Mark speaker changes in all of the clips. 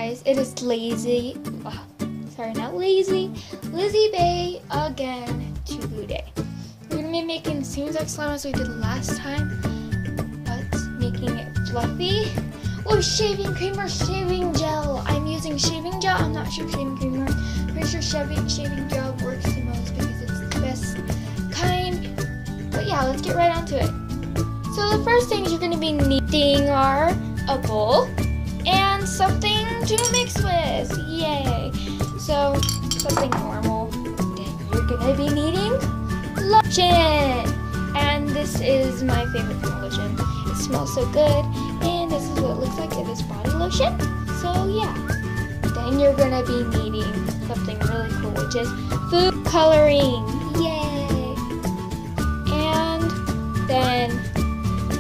Speaker 1: guys, it is Lizy Bae again today. We're gonna be making the same exact slime as we did last time, but making it fluffy with shaving cream or shaving gel. I'm using shaving gel. I'm not sure shaving cream works. Pretty sure shaving gel works the most because it's the best kind. But yeah, let's get right onto it. So the first things you're gonna be needing are a bowl and something to mix with. Yay! So something normal. Then you're gonna be needing lotion, and this is my favorite kind of lotion. It smells so good, and this is what it looks like. It is body lotion. So yeah. Then you're gonna be needing something really cool, which is food coloring. Yay! And then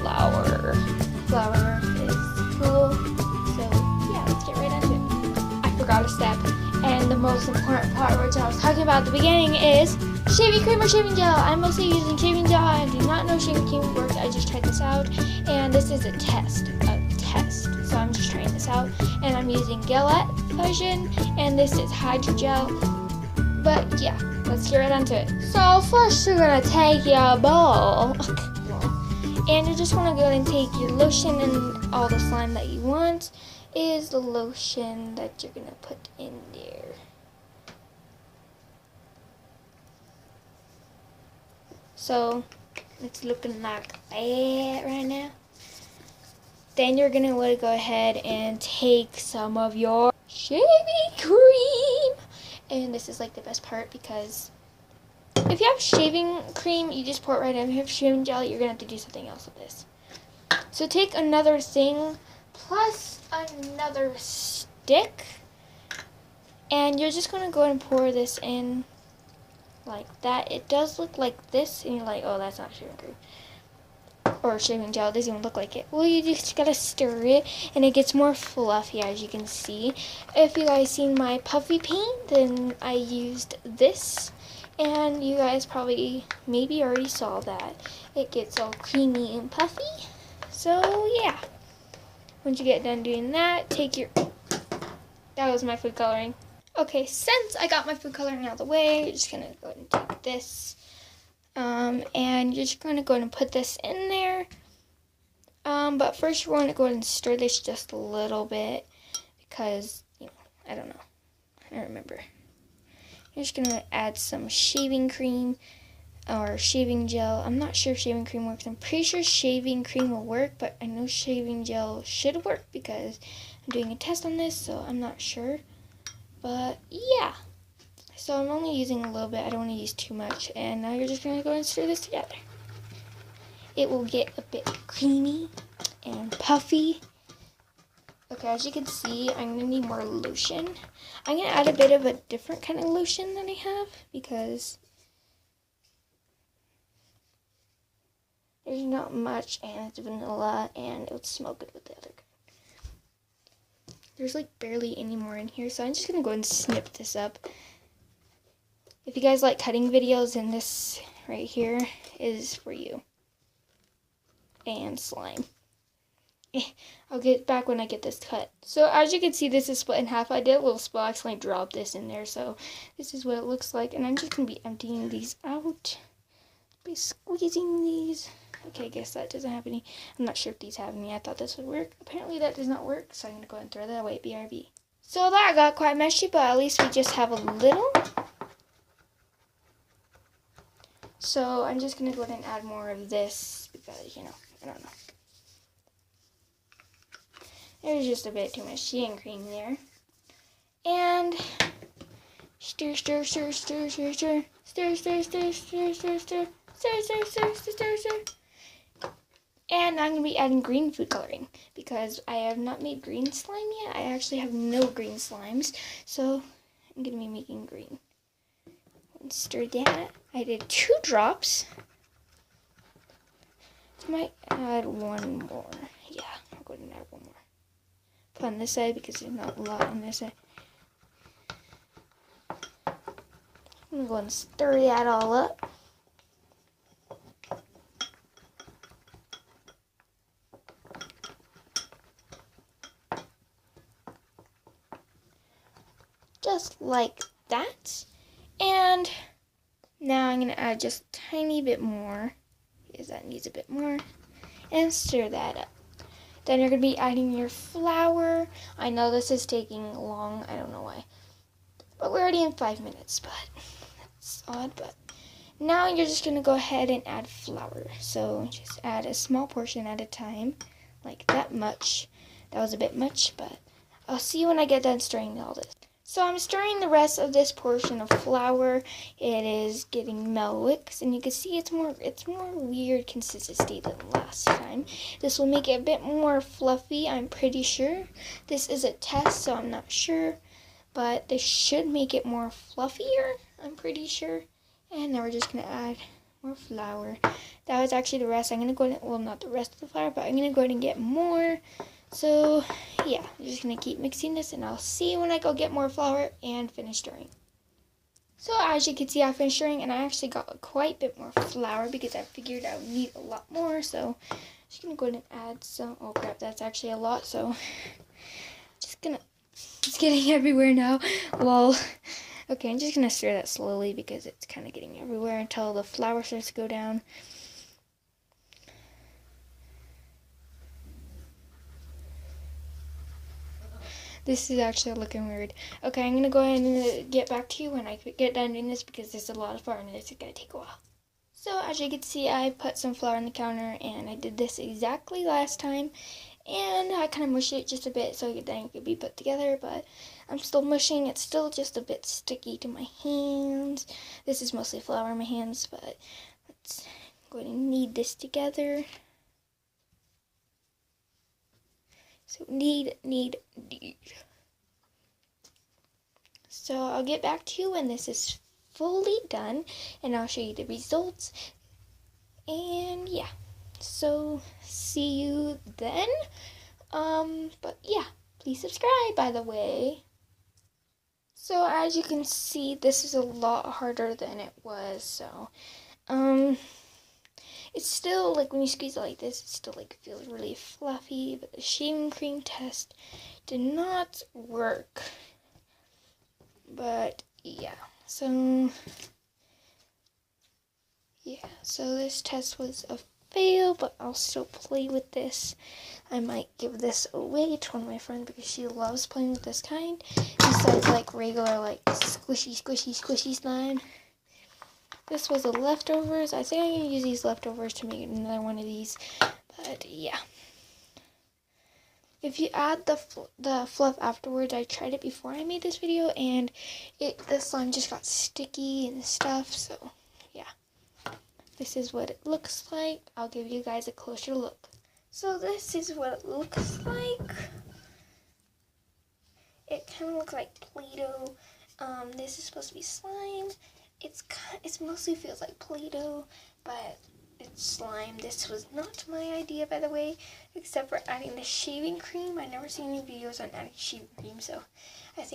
Speaker 1: flour. Flour is cool. So yeah, let's get right into it. I forgot a step, and the most important part, which I was talking about at the beginning, is shaving cream or shaving gel. I'm mostly using shaving gel. I do not know shaving cream works. I just tried this out, and this is a test. So I'm just trying this out, and I'm using Gillette version, and this is hydrogel. But yeah, let's get right onto it. So first, you're gonna take your bowl. And you just want to go and take your lotion and all the slime that you want is the lotion that you're going to put in there. So it's looking like that right now. Then you're going to want to go ahead and take some of your shaving cream. And this is like the best part because if you have shaving cream, you just pour it right in. If you have shaving gel, you're going to have to do something else with this. So take another thing plus another stick. And you're just going to go and pour this in like that. It does look like this. And you're like, oh, that's not shaving cream. Or shaving gel. It doesn't even look like it. Well, you just got to stir it. And it gets more fluffy, as you can see. If you guys seen my puffy paint, then I used this. And you guys probably maybe already saw that. It gets all creamy and puffy. So yeah. Once you get done doing that, take your... That was my food coloring. Okay, since I got my food coloring out of the way, you're just going to go ahead and take this. And you're just going to go ahead and put this in there. But first you're going to go ahead and stir this just a little bit. Because, you know, I don't know. I don't remember. You're just going to add some shaving cream or shaving gel. I'm not sure if shaving cream works. I'm pretty sure shaving cream will work, but I know shaving gel should work because I'm doing a test on this, so I'm not sure. But yeah. So I'm only using a little bit. I don't want to use too much. And now you're just going to go and stir this together. It will get a bit creamy and puffy. Okay, as you can see, I'm going to need more lotion. I'm going to add a bit of a different kind of lotion than I have because there's not much and it's vanilla and it would smell good with the other kind. There's like barely any more in here, so I'm just going to go and snip this up. If you guys like cutting videos, then this right here is for you. And slime. I'll get back when I get this cut. So as you can see, this is split in half. I did a little spill. I accidentally dropped this in there. So this is what it looks like. And I'm just going to be emptying these out. Be squeezing these. Okay, I guess that doesn't have any. I'm not sure if these have any. I thought this would work. Apparently that does not work. So I'm going to go ahead and throw that away. BRB. So that got quite messy, but at least we just have a little. So I'm just going to go ahead and add more of this because, you know, I don't know. There's just a bit too much shaving cream there. And stir, stir, stir, stir, stir, stir, stir, stir, stir, stir, stir, stir, stir, stir, stir, stir, stir. And I'm going to be adding green food coloring because I have not made green slime yet. I actually have no green slimes. So I'm going to be making green. And stir that. I did 2 drops. I might add one more. Yeah, I'll go ahead and add one more. Put on this side because there's not a lot on this side. I'm going to go and stir that all up. just like that. And now I'm going to add just a tiny bit more, because that needs a bit more, and stir that up. Then you're going to be adding your flour. I know this is taking long, I don't know why, but we're already in 5 minutes, but that's odd. But now you're just going to go ahead and add flour. So just add a small portion at a time, like that much. That was a bit much, but I'll see you when I get done stirring all this. So I'm stirring the rest of this portion of flour. It is getting Melwicks, and you can see it's more weird consistency than last time. This will make it a bit more fluffy, I'm pretty sure. This is a test, so I'm not sure, but this should make it more fluffier, I'm pretty sure. And now we're just gonna add more flour. That was actually the rest. I'm gonna go ahead, well, not the rest of the flour, but I'm gonna go ahead and get more. So yeah, I'm just gonna keep mixing this, and I'll see you when I go get more flour and finish stirring. So as you can see, I finished stirring, and I actually got quite a bit more flour because I figured I would need a lot more. So I'm just gonna go ahead and add some. Oh crap, that's actually a lot. So it's getting everywhere now. Lol. Okay, I'm just gonna stir that slowly because it's kind of getting everywhere until the flour starts to go down. This is actually looking weird. Okay, I'm gonna go ahead and get back to you when I get done doing this because there's a lot of flour and this is gonna take a while. So as you can see, I put some flour on the counter, and I did this exactly last time, and I kind of mushed it just a bit so then it could be put together, but I'm still mushing. It's still just a bit sticky to my hands. This is mostly flour in my hands, but let's go ahead and knead this together. So knead. So I'll get back to you when this is fully done, and I'll show you the results. And yeah, so see you then. But yeah, please subscribe, by the way. So as you can see, this is a lot harder than it was. So it's still like when you squeeze it like this, it still like feels really fluffy, but the shaving cream test did not work. But yeah, so this test was a fail, but I'll still play with this. I might give this away to one of my friends because she loves playing with this kind, besides like regular like squishy slime. This was the leftovers. I think I'm gonna use these leftovers to make another one of these. But yeah, if you add the fluff afterwards, I tried it before I made this video, and the slime just got sticky and stuff. So yeah, this is what it looks like. I'll give you guys a closer look. So this is what it looks like. It kind of looks like Play-Doh. This is supposed to be slime. It mostly feels like Play-Doh, but it's slime. This was not my idea, by the way, except for adding the shaving cream. I've never seen any videos on adding shaving cream, so I think